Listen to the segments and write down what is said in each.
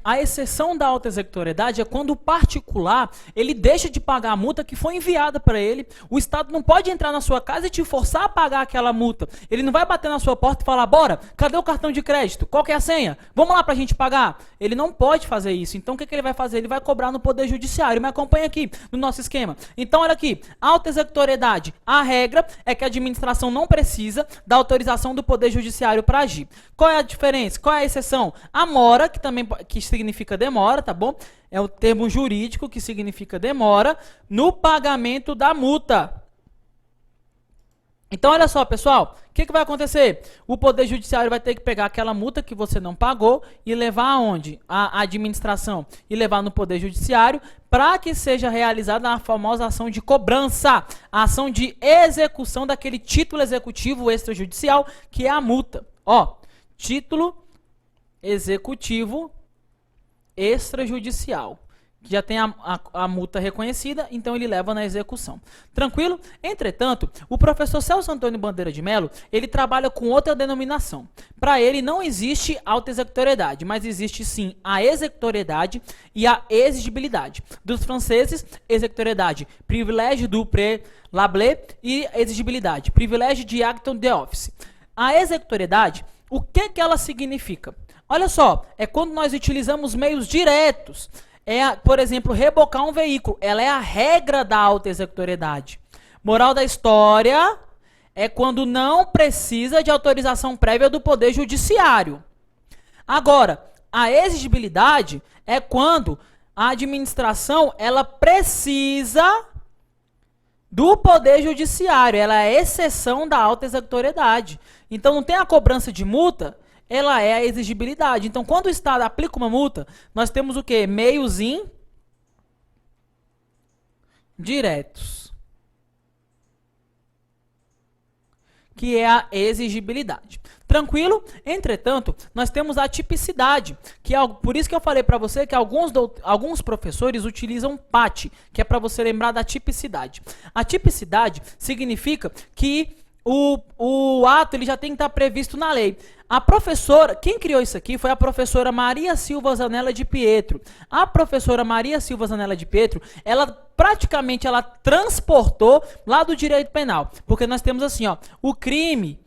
a exceção da auto-executoriedade é quando o particular, ele deixa de pagar a multa que foi enviada para ele. O Estado não pode entrar na sua casa e te forçar a pagar aquela multa. Ele não vai bater na sua porta e falar, bora, cadê o cartão de crédito? Qual que é a senha? Vamos lá pra gente pagar. Ele não pode fazer isso. Então o que ele vai fazer? Ele vai cobrar no Poder Judiciário. Me acompanha aqui no nosso esquema. Então olha aqui, auto-executoriedade. A regra é que a administração não precisa da autorização do Poder Judiciário para agir. Qual é a diferença? Qual é a exceção? A mora, que significa demora, tá bom? É o termo jurídico que significa demora no pagamento da multa. Então, olha só, pessoal, o que vai acontecer? O Poder Judiciário vai ter que pegar aquela multa que você não pagou e levar aonde? A administração. E levar no Poder Judiciário para que seja realizada a famosa ação de cobrança, a ação de execução daquele título executivo extrajudicial, que é a multa. Ó, título executivo extrajudicial, que já tem a multa reconhecida, então ele leva na execução. Tranquilo? Entretanto, o professor Celso Antônio Bandeira de Mello, ele trabalha com outra denominação. Para ele não existe auto-executoriedade, mas existe sim a executoriedade e a exigibilidade. Dos franceses, executoriedade, privilégio du préalable, e exigibilidade, privilégio de acton de office. A executoriedade, o que ela significa? Olha só, é quando nós utilizamos meios diretos. Por exemplo, rebocar um veículo. Ela é a regra da auto-executoriedade. Moral da história é quando não precisa de autorização prévia do Poder Judiciário. Agora, a exigibilidade é quando a administração ela precisa do Poder Judiciário. Ela é a exceção da auto-executoriedade. Então, não tem a cobrança de multa, ela é a exigibilidade. Então, quando o Estado aplica uma multa, nós temos o quê? Meios indiretos, que é a exigibilidade. Tranquilo? Entretanto, nós temos a tipicidade, que é por isso que eu falei para você que alguns professores utilizam PAT, que é para você lembrar da tipicidade. A tipicidade significa que o ato ele já tem que estar previsto na lei. A professora, quem criou isso aqui foi a professora Maria Silva Zanella de Pietro. A professora Maria Silva Zanella de Pietro, ela praticamente transportou lá do direito penal. Porque nós temos assim, ó, o crime,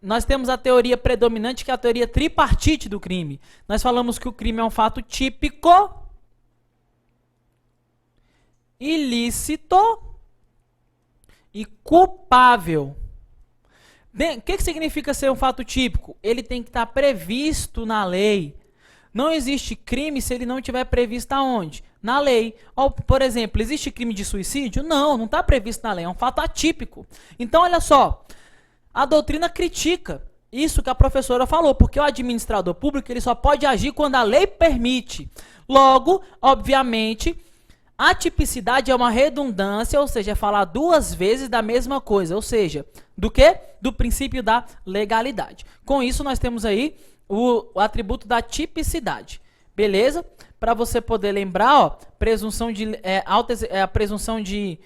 nós temos a teoria predominante, que é a teoria tripartite do crime. Nós falamos que o crime é um fato típico, ilícito e culpável. Bem, o que significa ser um fato típico? Ele tem que estar previsto na lei. Não existe crime se ele não estiver previsto aonde? Na lei. Por exemplo, existe crime de suicídio? Não, não está previsto na lei, é um fato atípico. Então, olha só, a doutrina critica isso que a professora falou, porque o administrador público ele só pode agir quando a lei permite. Logo, obviamente, a tipicidade é uma redundância, ou seja, é falar duas vezes da mesma coisa, ou seja, do quê? Do princípio da legalidade. Com isso, nós temos aí o atributo da tipicidade. Beleza? Para você poder lembrar, ó, a presunção de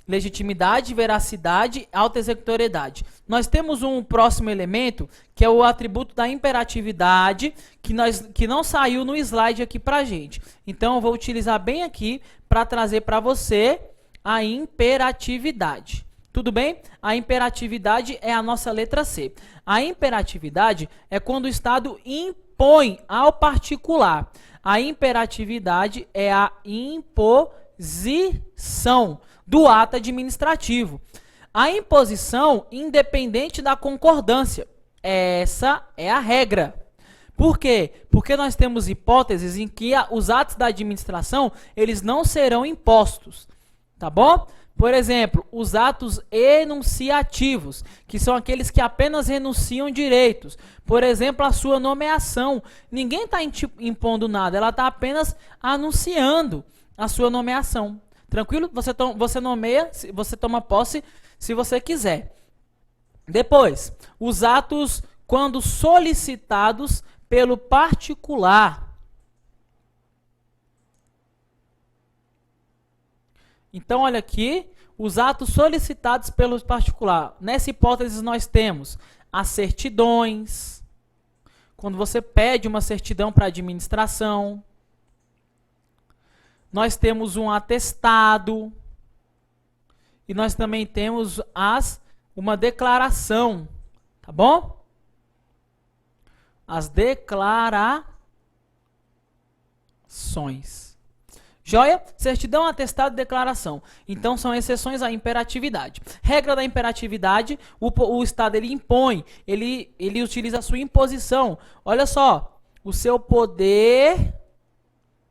legitimidade, veracidade, auto-executoriedade. Nós temos um próximo elemento, que é o atributo da imperatividade, que não saiu no slide aqui pra gente. Então, eu vou utilizar bem aqui para trazer para você a imperatividade. Tudo bem? A imperatividade é a nossa letra C. A imperatividade é quando o Estado impõe ao particular. A imperatividade é a imposição do ato administrativo. A imposição independente da concordância. Essa é a regra. Por quê? Porque nós temos hipóteses em que os atos da administração eles não serão impostos. Tá bom? Por exemplo, os atos enunciativos, que são aqueles que apenas renunciam direitos. Por exemplo, a sua nomeação. Ninguém está impondo nada, ela está apenas anunciando a sua nomeação. Tranquilo? Você nomeia, você toma posse se você quiser. Depois, os atos quando solicitados pelo particular. Então, olha aqui, os atos solicitados pelo particular. Nessa hipótese, nós temos as certidões, quando você pede uma certidão para a administração. nós temos um atestado e nós também temos uma declaração, tá bom? As declarações. Joia? Certidão, atestado e declaração. Então, são exceções à imperatividade. Regra da imperatividade, o Estado ele impõe, ele utiliza a sua imposição. Olha só, o seu poder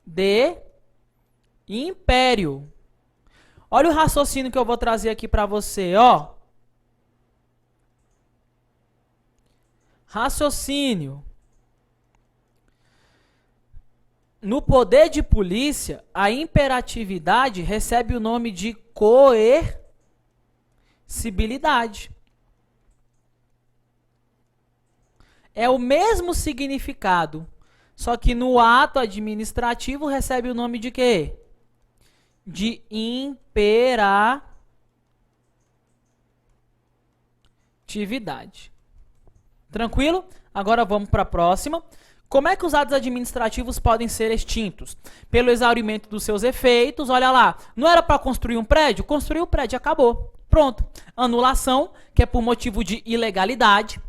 de império. Olha o raciocínio que eu vou trazer aqui para você, ó. Raciocínio. No poder de polícia, a imperatividade recebe o nome de coercibilidade. É o mesmo significado, só que no ato administrativo recebe o nome de quê? De imperatividade. Tranquilo? Agora vamos para a próxima. Como é que os atos administrativos podem ser extintos? Pelo exaurimento dos seus efeitos. Olha lá, não era para construir um prédio? Construiu o prédio, acabou. Pronto. Anulação, que é por motivo de ilegalidade.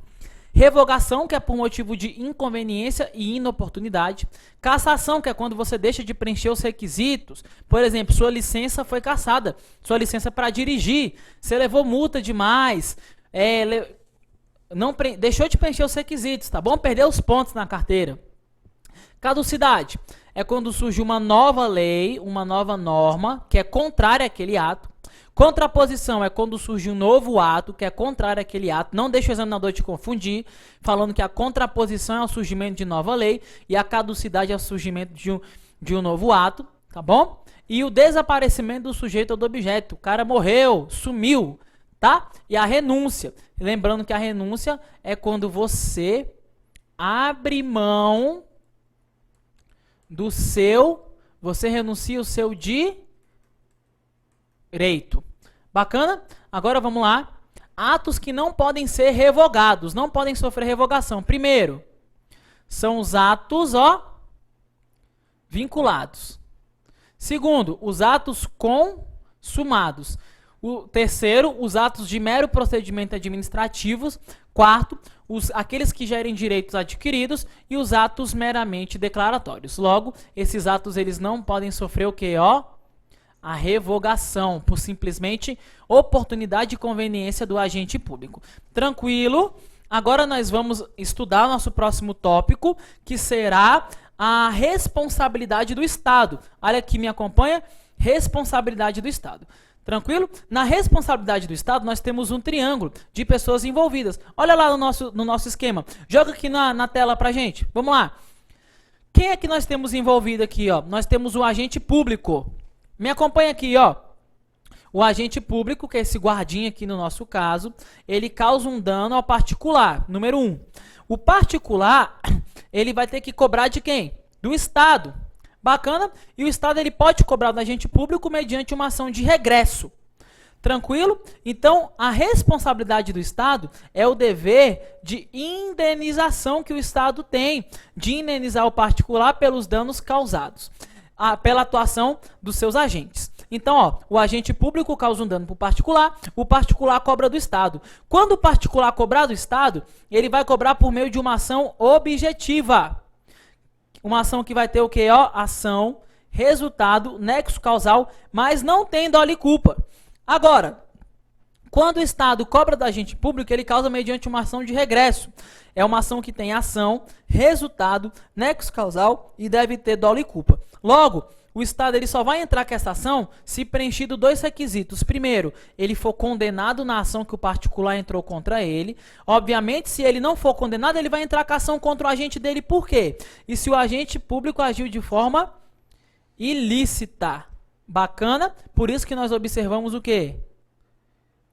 Revogação, que é por motivo de inconveniência e inoportunidade. Cassação, que é quando você deixa de preencher os requisitos. Por exemplo, sua licença foi cassada. Sua licença para dirigir. Você levou multa demais. Deixou de preencher os requisitos, tá bom? Perdeu os pontos na carteira. Caducidade é quando surge uma nova lei, uma nova norma, que é contrária àquele ato. Contraposição é quando surge um novo ato, que é contrário àquele ato. Não deixa o examinador te confundir, falando que a contraposição é o surgimento de nova lei e a caducidade é o surgimento de um novo ato, tá bom? E o desaparecimento do sujeito ou do objeto. O cara morreu, sumiu. Tá? E a renúncia. Lembrando que a renúncia é quando você abre mão do você renuncia o seu direito. Bacana? Agora vamos lá. Atos que não podem ser revogados, não podem sofrer revogação. Primeiro, são os atos, vinculados. Segundo, os atos consumados. O terceiro, os atos de mero procedimento administrativos. Quarto, aqueles que gerem direitos adquiridos e os atos meramente declaratórios. Logo, esses atos eles não podem sofrer o quê? A revogação, por simplesmente oportunidade e conveniência do agente público. Tranquilo? Agora nós vamos estudar o nosso próximo tópico, que será a responsabilidade do Estado. Olha aqui, me acompanha? Responsabilidade do Estado. Tranquilo? Na responsabilidade do Estado, nós temos um triângulo de pessoas envolvidas. Olha lá no nosso esquema. Joga aqui na tela pra gente. Vamos lá. Quem é que nós temos envolvido aqui? Nós temos o agente público. Me acompanha aqui. O agente público, que é esse guardinha aqui no nosso caso, ele causa um dano ao particular. Número 1. O particular, ele vai ter que cobrar de quem? Do Estado. Bacana? E o Estado ele pode cobrar do agente público mediante uma ação de regresso. Tranquilo? Então, a responsabilidade do Estado é o dever de indenização que o Estado tem, de indenizar o particular pelos danos causados, pela atuação dos seus agentes. Então, o agente público causa um dano para o particular cobra do Estado. Quando o particular cobrar do Estado, ele vai cobrar por meio de uma ação objetiva. Uma ação que vai ter o quê? Ação, resultado, nexo causal, mas não tem dolo e culpa. Agora, quando o Estado cobra do agente público, ele causa mediante uma ação de regresso. É uma ação que tem ação, resultado, nexo causal e deve ter dolo e culpa. Logo, o Estado ele só vai entrar com essa ação se preenchido 2 requisitos. Primeiro, ele for condenado na ação que o particular entrou contra ele. Obviamente, se ele não for condenado, ele vai entrar com a ação contra o agente dele. Por quê? E se o agente público agiu de forma ilícita. Bacana? Por isso que nós observamos o quê?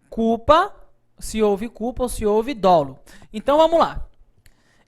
Culpa, se houve culpa ou se houve dolo. Então, vamos lá.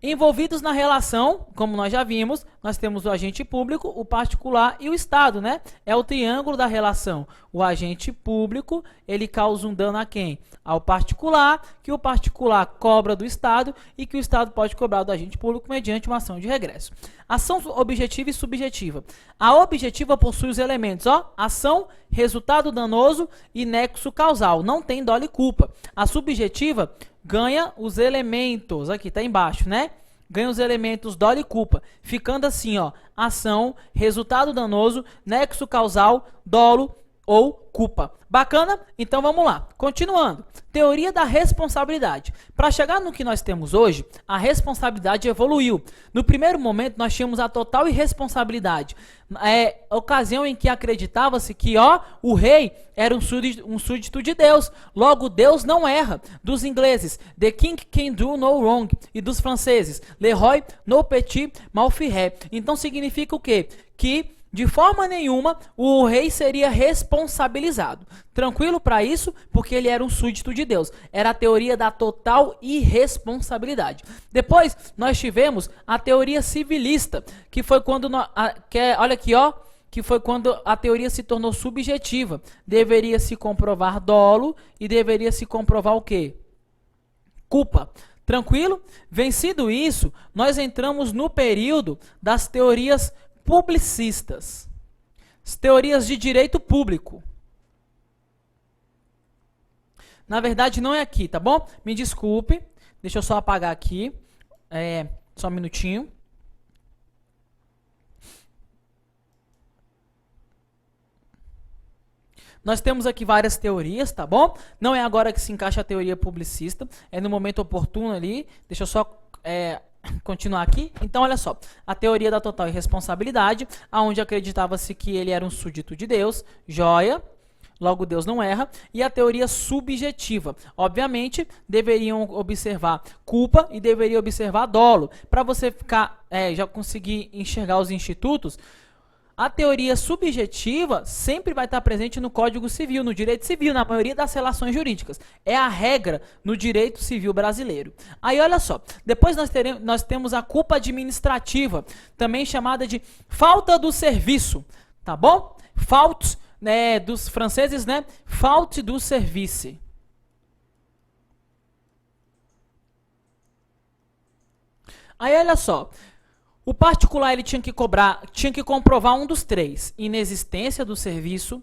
Envolvidos na relação, como nós já vimos, nós temos o agente público, o particular e o Estado, né? É o triângulo da relação. O agente público, ele causa um dano a quem? Ao particular, que o particular cobra do Estado e que o Estado pode cobrar do agente público mediante uma ação de regresso. Ação objetiva e subjetiva. A objetiva possui os elementos, ó, ação, resultado danoso e nexo causal. Não tem dolo e culpa. A subjetiva ganha os elementos, aqui tá embaixo, né? Ganha os elementos dolo e culpa, ficando assim, ó, ação, resultado danoso, nexo causal, dolo ou culpa. Bacana? Então vamos lá. Continuando. Teoria da responsabilidade. Para chegar no que nós temos hoje, a responsabilidade evoluiu. No primeiro momento, nós tínhamos a total irresponsabilidade. Ocasião em que acreditava-se que, ó, o rei era um súdito de Deus. Logo, Deus não erra. Dos ingleses, the king can do no wrong. E dos franceses, le roi no petit mal fait. Então significa o quê? Que de forma nenhuma, o rei seria responsabilizado. Tranquilo para isso? Porque ele era um súdito de Deus. Era a teoria da total irresponsabilidade. Depois, nós tivemos a teoria civilista, que foi quando... olha aqui, ó. Que foi quando a teoria se tornou subjetiva. Deveria se comprovar dolo e deveria se comprovar o quê? Culpa. Tranquilo? Vencido isso, nós entramos no período das teorias publicistas, as teorias de direito público. Na verdade não é aqui, tá bom? Me desculpe, deixa eu só apagar aqui, só um minutinho. Nós temos aqui várias teorias, tá bom? Não é agora que se encaixa a teoria publicista, é no momento oportuno ali, deixa eu só... continuar aqui. Então, olha só. A teoria da total irresponsabilidade, aonde acreditava-se que ele era um súdito de Deus, joia, logo Deus não erra. E a teoria subjetiva. Obviamente, deveriam observar culpa e deveriam observar dolo. Para você ficar, já conseguir enxergar os institutos, a teoria subjetiva sempre vai estar presente no Código Civil, no direito civil, na maioria das relações jurídicas. É a regra no direito civil brasileiro. Aí, olha só, depois nós temos a culpa administrativa, também chamada de falta do serviço, tá bom? Faute, né, dos franceses, né? Faute du service. Aí, olha só. O particular ele tinha que comprovar um dos três: inexistência do serviço,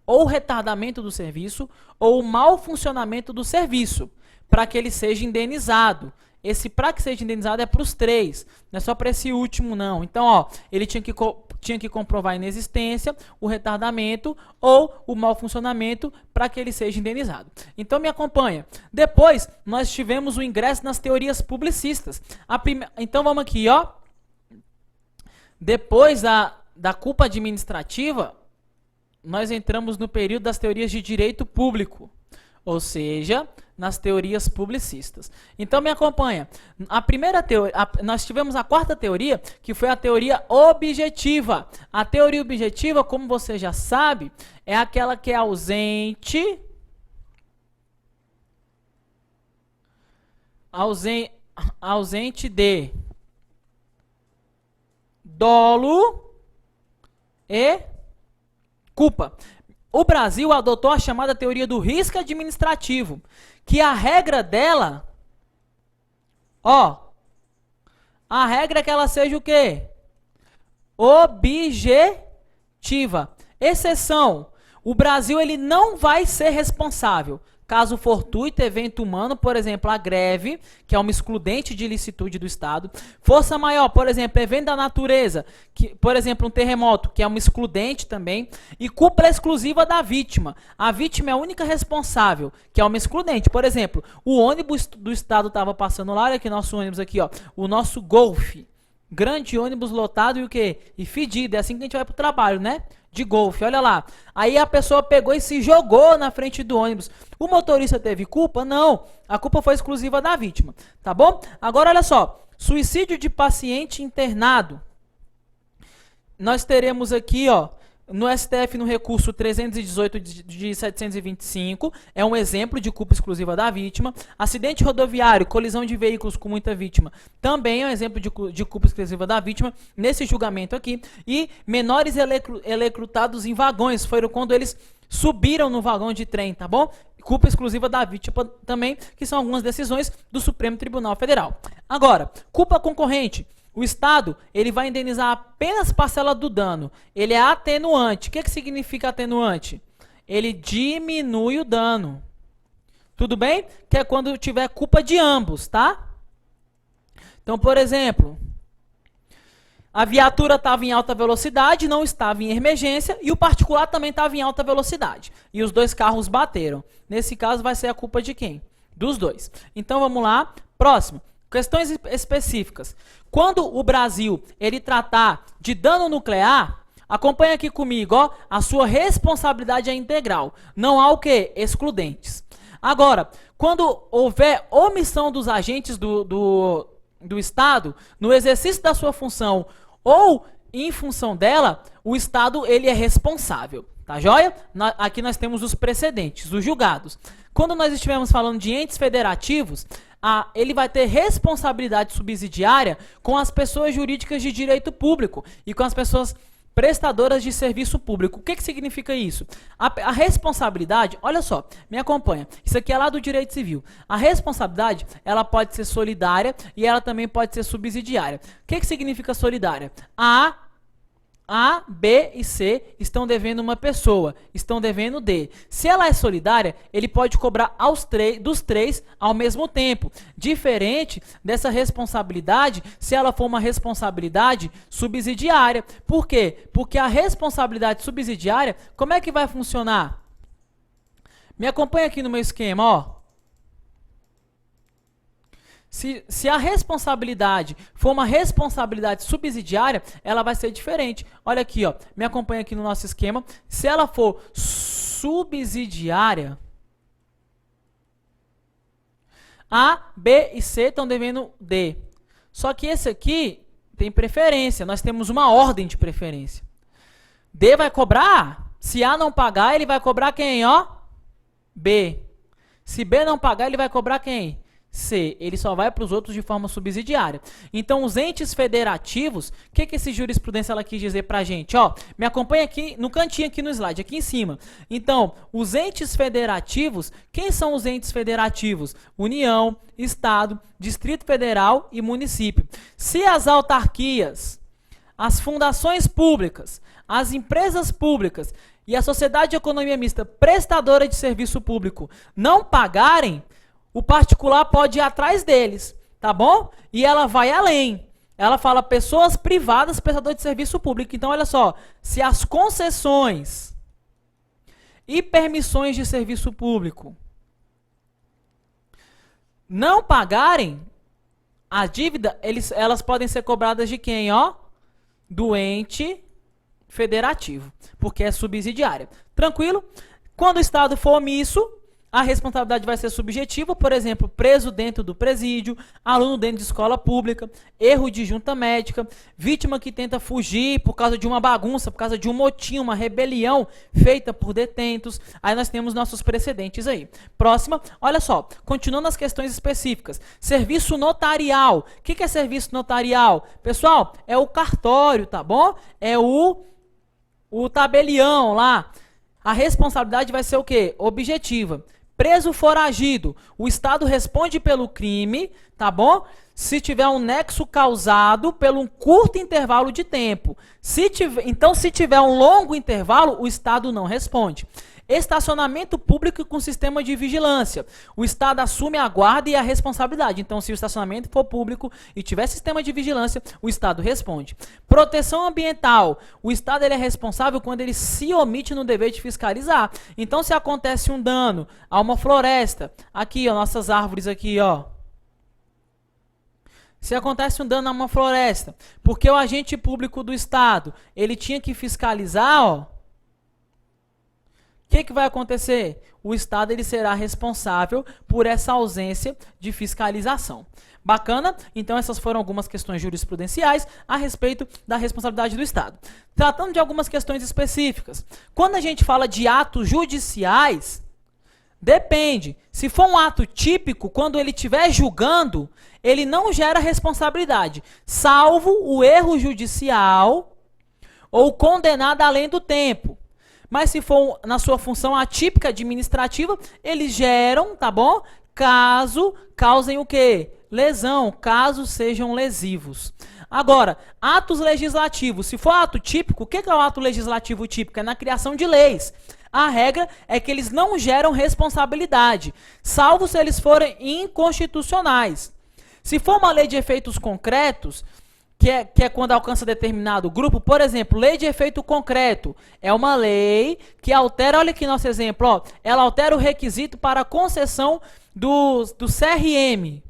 ou retardamento do serviço, ou mau funcionamento do serviço, para que ele seja indenizado. Esse para que seja indenizado é para os três, não é só para esse último não. Então, ó, ele tinha que comprovar a inexistência, o retardamento ou o mau funcionamento para que ele seja indenizado. Então me acompanha. Depois nós tivemos o ingresso nas teorias publicistas. Então vamos aqui, ó. Depois da culpa administrativa, nós entramos no período das teorias de direito público, ou seja, nas teorias publicistas. Então me acompanha. A primeira teoria, nós tivemos a quarta teoria, que foi a teoria objetiva. A teoria objetiva, como você já sabe, é aquela que é ausente de dolo e culpa. O Brasil adotou a chamada teoria do risco administrativo, que a regra dela, ó, a regra é que ela seja o quê? Objetiva. Exceção, o Brasil ele não vai ser responsável caso fortuito evento humano, por exemplo, a greve, que é uma excludente de ilicitude do Estado. Força maior, por exemplo, evento da natureza, que, por exemplo, um terremoto, que é uma excludente também. E culpa exclusiva da vítima. A vítima é a única responsável, que é uma excludente. Por exemplo, o ônibus do Estado estava passando lá, olha aqui nosso ônibus aqui, ó, o nosso Golf. Grande ônibus lotado e o quê? E fedido. É assim que a gente vai pro trabalho, né? De golfe, olha lá. Aí a pessoa pegou e se jogou na frente do ônibus. O motorista teve culpa? Não. A culpa foi exclusiva da vítima. Tá bom? Agora, olha só. Suicídio de paciente internado. Nós teremos aqui, ó, no STF no recurso 318 de 725, é um exemplo de culpa exclusiva da vítima. Acidente rodoviário, colisão de veículos com muita vítima, também é um exemplo de culpa exclusiva da vítima, nesse julgamento aqui. E menores eletrocutados em vagões, foram quando eles subiram no vagão de trem, tá bom? Culpa exclusiva da vítima também, que são algumas decisões do Supremo Tribunal Federal. Agora, culpa concorrente. O Estado, ele vai indenizar apenas parcela do dano. Ele é atenuante. O que significa atenuante? Ele diminui o dano. Tudo bem? Que é quando tiver culpa de ambos, tá? Então, por exemplo, a viatura estava em alta velocidade, não estava em emergência, e o particular também estava em alta velocidade. E os dois carros bateram. Nesse caso, vai ser a culpa de quem? Dos dois. Então, vamos lá. Próximo. Questões específicas. Quando o Brasil ele tratar de dano nuclear, acompanha aqui comigo, ó, a sua responsabilidade é integral. Não há o quê? Excludentes. Agora, quando houver omissão dos agentes do Estado no exercício da sua função ou em função dela, o Estado ele é responsável. Tá joia? Aqui nós temos os precedentes, os julgados. Quando nós estivermos falando de entes federativos, ele vai ter responsabilidade subsidiária com as pessoas jurídicas de direito público e com as pessoas prestadoras de serviço público. O que significa isso? A responsabilidade, olha só, me acompanha. Isso aqui é lá do direito civil. A responsabilidade, ela pode ser solidária e ela também pode ser subsidiária. O que significa solidária? A, B e C estão devendo uma pessoa, estão devendo D. Se ela é solidária, ele pode cobrar dos três ao mesmo tempo. Diferente dessa responsabilidade, se ela for uma responsabilidade subsidiária. Por quê? Porque a responsabilidade subsidiária, como é que vai funcionar? Me acompanha aqui no meu esquema, ó. Se a responsabilidade for uma responsabilidade subsidiária, ela vai ser diferente. Olha aqui, ó, me acompanha aqui no nosso esquema. Se ela for subsidiária, A, B e C estão devendo D. Só que esse aqui tem preferência. Nós temos uma ordem de preferência. D vai cobrar A. Se A não pagar, ele vai cobrar quem, ó? B. Se B não pagar, ele vai cobrar quem? C, ele só vai para os outros de forma subsidiária. Então, os entes federativos, o que esse jurisprudência ela quis dizer para a gente? Ó, me acompanha aqui no cantinho, aqui no slide, aqui em cima. Então, os entes federativos, quem são os entes federativos? União, Estado, Distrito Federal e município. Se as autarquias, as fundações públicas, as empresas públicas e a sociedade de economia mista prestadora de serviço público não pagarem, o particular pode ir atrás deles, tá bom? E ela vai além. Ela fala pessoas privadas prestadoras de serviço público. Então, olha só, se as concessões e permissões de serviço público não pagarem a dívida, elas podem ser cobradas de quem, ó? Do ente federativo, porque é subsidiária. Tranquilo? Quando o Estado for omisso, a responsabilidade vai ser subjetiva, por exemplo, preso dentro do presídio, aluno dentro de escola pública, erro de junta médica, vítima que tenta fugir por causa de uma bagunça, por causa de um motim, uma rebelião feita por detentos. Aí nós temos nossos precedentes aí. Próxima, olha só, continuando as questões específicas. Serviço notarial. O que é serviço notarial? Pessoal, é o cartório, tá bom? É o tabelião lá. A responsabilidade vai ser o quê? Objetiva. Preso foragido, o Estado responde pelo crime, tá bom? Se tiver um nexo causado pelo um curto intervalo de tempo. Se tiver um longo intervalo, o Estado não responde. Estacionamento público com sistema de vigilância. O Estado assume a guarda e a responsabilidade. Então, se o estacionamento for público e tiver sistema de vigilância, o Estado responde. Proteção ambiental. O Estado ele é responsável quando ele se omite no dever de fiscalizar. Então, se acontece um dano a uma floresta, aqui, ó, nossas árvores aqui, ó. Se acontece um dano a uma floresta, porque o agente público do Estado, ele tinha que fiscalizar, ó, que vai acontecer? O Estado ele será responsável por essa ausência de fiscalização. Bacana? Então essas foram algumas questões jurisprudenciais a respeito da responsabilidade do Estado. Tratando de algumas questões específicas. Quando a gente fala de atos judiciais, depende. Se for um ato típico, quando ele estiver julgando, ele não gera responsabilidade, salvo o erro judicial ou condenado além do tempo. Mas se for na sua função atípica administrativa, eles geram, tá bom? Caso causem o quê? Lesão, caso sejam lesivos. Agora, atos legislativos. Se for ato típico, o que é o ato legislativo típico? É na criação de leis. A regra é que eles não geram responsabilidade, salvo se eles forem inconstitucionais. Se for uma lei de efeitos concretos, que é quando alcança determinado grupo, por exemplo, lei de efeito concreto, é uma lei que altera, olha aqui nosso exemplo, ó, ela altera o requisito para a concessão do CRM,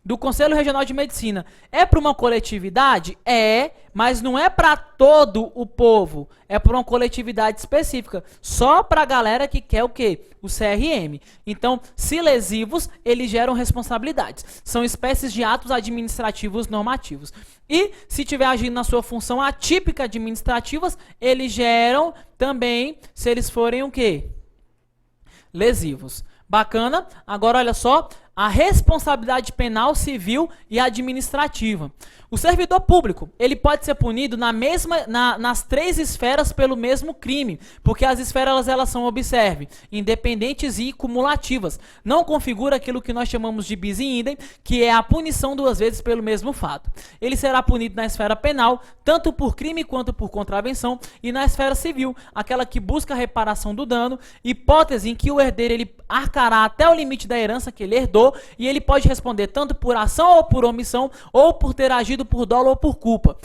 do Conselho Regional de Medicina. É para uma coletividade? É, mas não é para todo o povo. É para uma coletividade específica. Só para a galera que quer o quê? O CRM. Então, se lesivos, eles geram responsabilidades. São espécies de atos administrativos normativos. E, se estiver agindo na sua função atípica administrativas, eles geram também, se eles forem o quê? Lesivos. Bacana? Agora, olha só. A responsabilidade penal, civil e administrativa. O servidor público, ele pode ser punido nas três esferas pelo mesmo crime, porque as esferas elas são, observe, independentes e cumulativas. Não configura aquilo que nós chamamos de bis in idem, que é a punição duas vezes pelo mesmo fato. Ele será punido na esfera penal, tanto por crime quanto por contravenção, e na esfera civil, aquela que busca a reparação do dano, hipótese em que o herdeiro ele arcará até o limite da herança que ele herdou, e ele pode responder tanto por ação ou por omissão, ou por ter agido por dolo ou por culpa.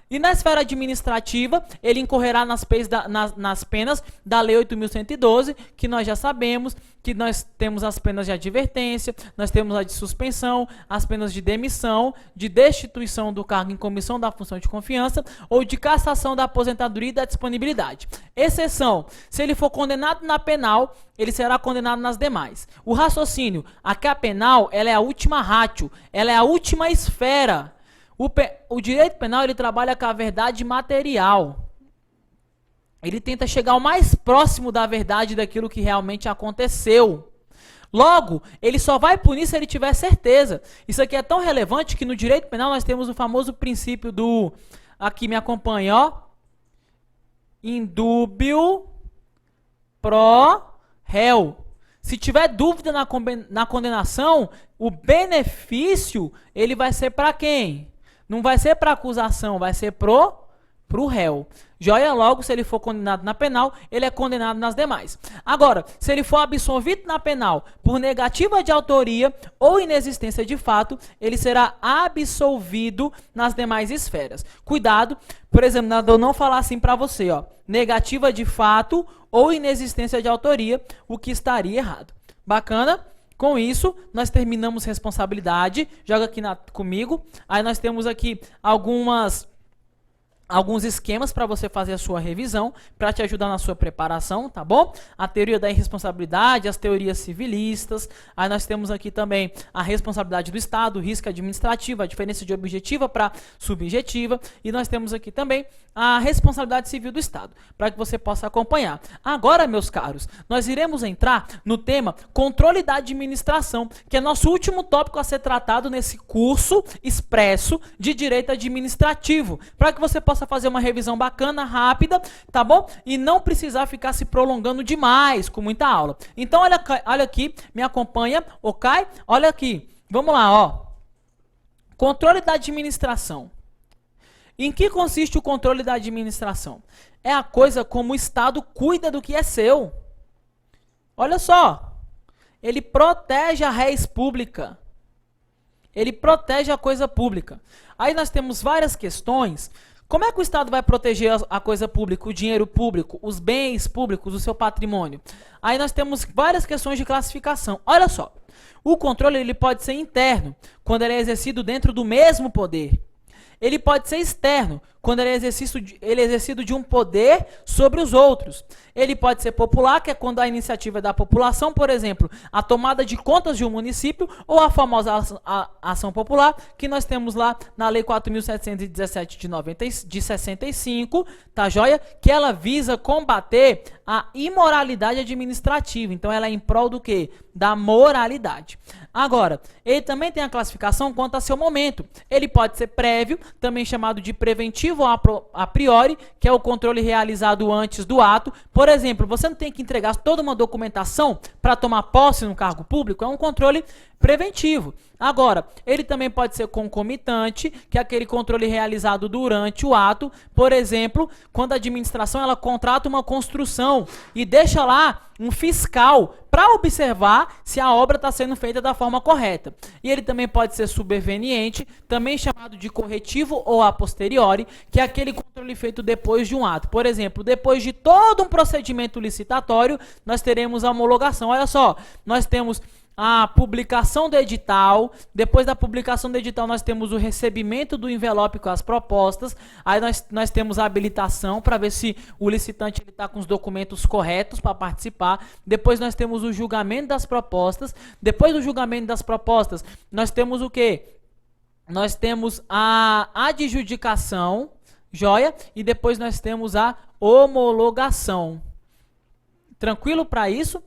E na esfera administrativa, ele incorrerá nas penas da Lei 8.112, que nós já sabemos, que nós temos as penas de advertência, nós temos a de suspensão, as penas de demissão, de destituição do cargo em comissão da função de confiança, ou de cassação da aposentadoria e da disponibilidade. Exceção, se ele for condenado na penal, ele será condenado nas demais. O raciocínio, aqui a penal, ela é a última ratio, ela é a última esfera. O direito penal ele trabalha com a verdade material. Ele tenta chegar o mais próximo da verdade daquilo que realmente aconteceu. Logo, ele só vai punir se ele tiver certeza. Isso aqui é tão relevante que no direito penal nós temos o famoso princípio do... Aqui me acompanha, ó. Indúbio pro réu. Se tiver dúvida na condenação, o benefício ele vai ser para quem? Não vai ser para acusação, vai ser pro réu. Joia, logo, se ele for condenado na penal, ele é condenado nas demais. Agora, se ele for absolvido na penal por negativa de autoria ou inexistência de fato, ele será absolvido nas demais esferas. Cuidado, por exemplo, eu não falar assim para você, ó, negativa de fato ou inexistência de autoria, o que estaria errado. Bacana? Com isso, nós terminamos responsabilidade. Joga aqui comigo. Aí nós temos aqui alguns esquemas para você fazer a sua revisão, para te ajudar na sua preparação, tá bom? A teoria da irresponsabilidade, as teorias civilistas. Aí nós temos aqui também a responsabilidade do Estado, o risco administrativo, a diferença de objetiva para subjetiva. E nós temos aqui também a responsabilidade civil do Estado, para que você possa acompanhar. Agora, meus caros, nós iremos entrar no tema controle da administração, que é nosso último tópico a ser tratado nesse curso expresso de direito administrativo, para que você possa fazer uma revisão bacana, rápida, tá bom? E não precisar ficar se prolongando demais com muita aula. Então, olha aqui, me acompanha, ok? Olha aqui, vamos lá, ó. Controle da administração. Em que consiste o controle da administração? É a coisa como o Estado cuida do que é seu. Olha só, ele protege a res pública. Ele protege a coisa pública. Aí nós temos várias questões. Como é que o Estado vai proteger a coisa pública, o dinheiro público, os bens públicos, o seu patrimônio? Aí nós temos várias questões de classificação. Olha só, o controle ele pode ser interno, quando ele é exercido dentro do mesmo poder. Ele pode ser externo, quando ele é exercido de um poder sobre os outros. Ele pode ser popular, que é quando a iniciativa é da população, por exemplo, a tomada de contas de um município, ou a famosa ação popular, que nós temos lá na Lei 4.717 de 65, tá joia? Que ela visa combater a imoralidade administrativa. Então, ela é em prol do quê? Da moralidade. Agora, ele também tem a classificação quanto a seu momento. Ele pode ser prévio, também chamado de preventivo ou a priori, que é o controle realizado antes do ato. Por exemplo, você não tem que entregar toda uma documentação para tomar posse no cargo público, é um controle preventivo. Agora, ele também pode ser concomitante, que é aquele controle realizado durante o ato. Por exemplo, quando a administração ela contrata uma construção e deixa lá um fiscal para observar se a obra está sendo feita da forma correta. E ele também pode ser superveniente, também chamado de corretivo ou a posteriori, que é aquele controle feito depois de um ato. Por exemplo, depois de todo um procedimento licitatório, nós teremos a homologação. Olha só, nós temos a publicação do edital, depois da publicação do edital nós temos o recebimento do envelope com as propostas, aí nós temos a habilitação para ver se o licitante está com os documentos corretos para participar, depois nós temos o julgamento das propostas, depois do julgamento das propostas nós temos o quê? Nós temos a adjudicação, joia, e depois nós temos a homologação. Tranquilo para isso?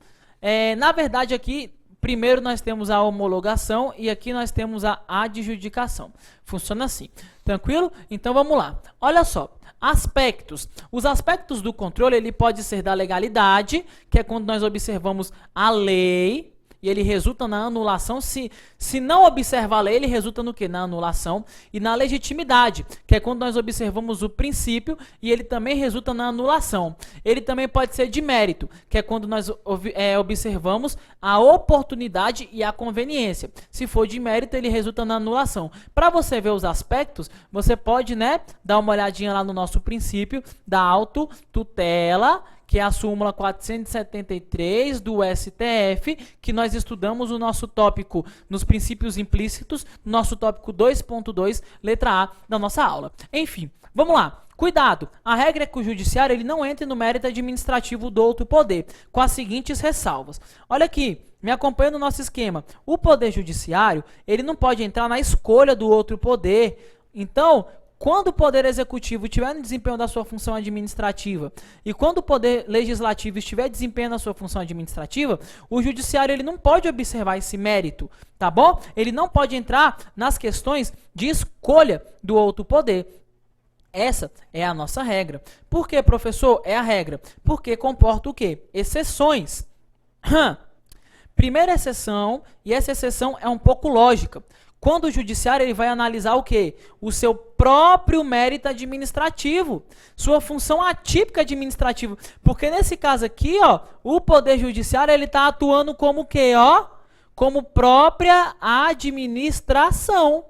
Na verdade aqui primeiro nós temos a homologação e aqui nós temos a adjudicação. Funciona assim. Tranquilo? Então vamos lá. Olha só. Aspectos. Os aspectos do controle, ele pode ser da legalidade, que é quando nós observamos a lei, e ele resulta na anulação. Se não observar a lei, ele resulta no quê? Na anulação. E na legitimidade, que é quando nós observamos o princípio e ele também resulta na anulação. Ele também pode ser de mérito, que é quando nós observamos a oportunidade e a conveniência. Se for de mérito, ele resulta na anulação. Para você ver os aspectos, você pode, dar uma olhadinha lá no nosso princípio da autotutela, que é a súmula 473 do STF, que nós estudamos o nosso tópico nos princípios implícitos, nosso tópico 2.2, letra A da nossa aula. Enfim, vamos lá. Cuidado, a regra é que o judiciário ele não entre no mérito administrativo do outro poder, com as seguintes ressalvas. Olha aqui, me acompanha no nosso esquema. O poder judiciário, ele não pode entrar na escolha do outro poder. Então, quando o Poder Executivo estiver no desempenho da sua função administrativa e quando o Poder Legislativo estiver desempenhando a sua função administrativa, o Judiciário ele não pode observar esse mérito, tá bom? Ele não pode entrar nas questões de escolha do outro poder. Essa é a nossa regra. Por que, professor? É a regra. Porque comporta o quê? Exceções. Primeira exceção, e essa exceção é um pouco lógica. Quando o judiciário ele vai analisar o quê? O seu próprio mérito administrativo, sua função atípica administrativa. Porque nesse caso aqui, o Poder Judiciário ele está atuando como o quê? Como própria administração.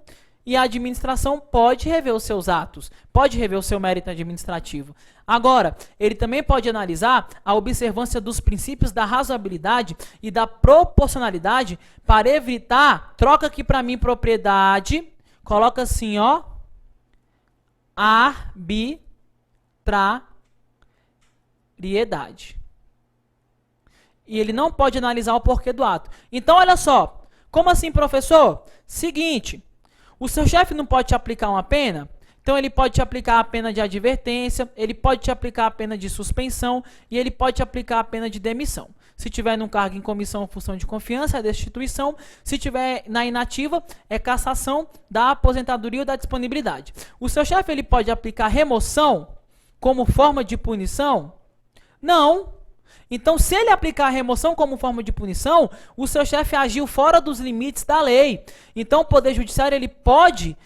E a administração pode rever os seus atos, pode rever o seu mérito administrativo. Agora, ele também pode analisar a observância dos princípios da razoabilidade e da proporcionalidade para evitar, troca aqui para mim propriedade, coloca assim, arbitrariedade. E ele não pode analisar o porquê do ato. Então, olha só, como assim, professor? Seguinte, o seu chefe não pode te aplicar uma pena? Então, ele pode te aplicar a pena de advertência, ele pode te aplicar a pena de suspensão e ele pode te aplicar a pena de demissão. Se tiver num cargo em comissão ou função de confiança, é destituição. Se tiver na inativa, é cassação da aposentadoria ou da disponibilidade. O seu chefe ele pode aplicar remoção como forma de punição? Não. Então, se ele aplicar a remoção como forma de punição, o seu chefe agiu fora dos limites da lei. Então, o Poder Judiciário ele pode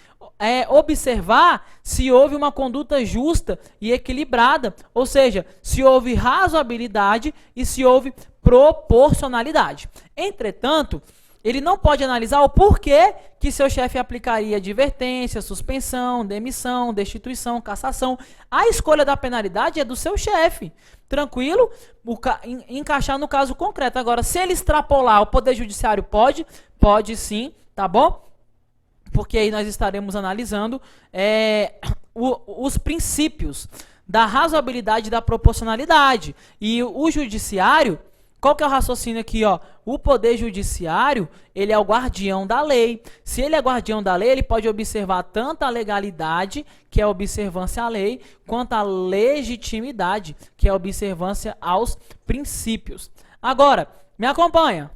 observar se houve uma conduta justa e equilibrada, ou seja, se houve razoabilidade e se houve proporcionalidade. Entretanto, ele não pode analisar o porquê que seu chefe aplicaria advertência, suspensão, demissão, destituição, cassação. A escolha da penalidade é do seu chefe. Tranquilo? Encaixar no caso concreto. Agora, se ele extrapolar, o Poder Judiciário pode? Pode sim, tá bom? Porque aí nós estaremos analisando os princípios da razoabilidade e da proporcionalidade. E o judiciário, qual que é o raciocínio aqui, ó? O poder judiciário, ele é o guardião da lei. Se ele é guardião da lei, ele pode observar tanto a legalidade, que é a observância à lei, quanto a legitimidade, que é a observância aos princípios. Agora, me acompanha.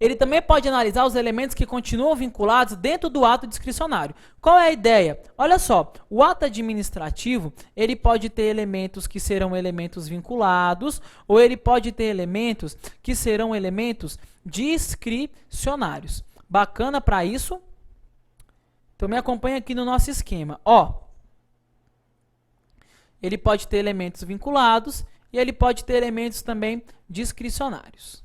Ele também pode analisar os elementos que continuam vinculados dentro do ato discricionário. Qual é a ideia? Olha só, o ato administrativo, ele pode ter elementos que serão elementos vinculados, ou ele pode ter elementos que serão elementos discricionários. Bacana para isso? Então me acompanha aqui no nosso esquema. Ó, ele pode ter elementos vinculados e ele pode ter elementos também discricionários.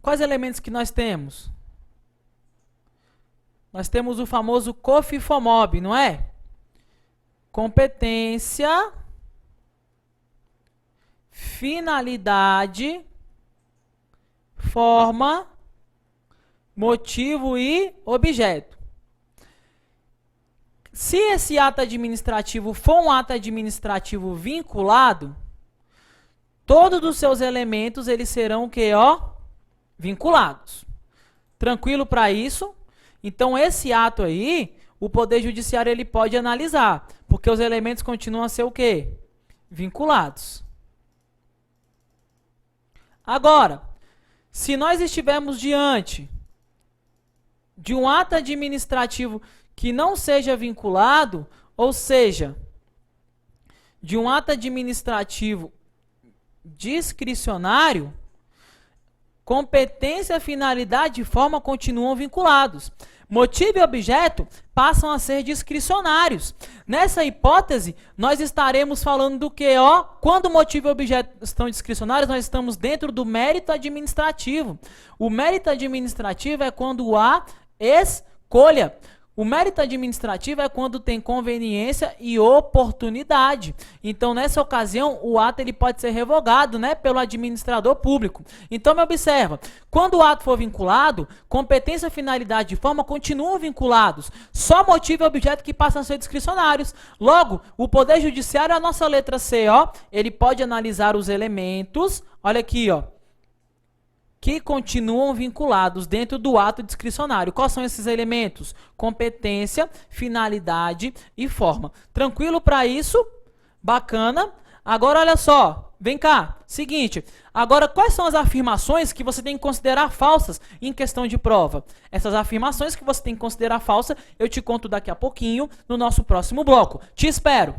Quais elementos que nós temos? Nós temos o famoso COFIFOMOB, não é? Competência, finalidade, forma, motivo e objeto. Se esse ato administrativo for um ato administrativo vinculado, todos os seus elementos eles serão o quê, ó? Vinculados. Tranquilo para isso? Então, esse ato aí, o Poder Judiciário ele pode analisar, porque os elementos continuam a ser o quê? Vinculados. Agora, se nós estivermos diante de um ato administrativo que não seja vinculado, ou seja, de um ato administrativo discricionário, competência, finalidade e forma continuam vinculados. Motivo e objeto passam a ser discricionários. Nessa hipótese, nós estaremos falando do que, ó, quando motivo e objeto estão discricionários, nós estamos dentro do mérito administrativo. O mérito administrativo é quando há escolha. O mérito administrativo é quando tem conveniência e oportunidade. Então, nessa ocasião, o ato ele pode ser revogado, né, pelo administrador público. Então, me observa, quando o ato for vinculado, competência, finalidade e forma continuam vinculados. Só motivo e objeto que passam a ser discricionários. Logo, o Poder Judiciário, a nossa letra C, ó, ele pode analisar os elementos, olha aqui, ó, que continuam vinculados dentro do ato discricionário. Quais são esses elementos? Competência, finalidade e forma. Tranquilo para isso? Bacana. Agora, olha só. Vem cá. Seguinte. Agora, quais são as afirmações que você tem que considerar falsas em questão de prova? Essas afirmações que você tem que considerar falsas, eu te conto daqui a pouquinho no nosso próximo bloco. Te espero.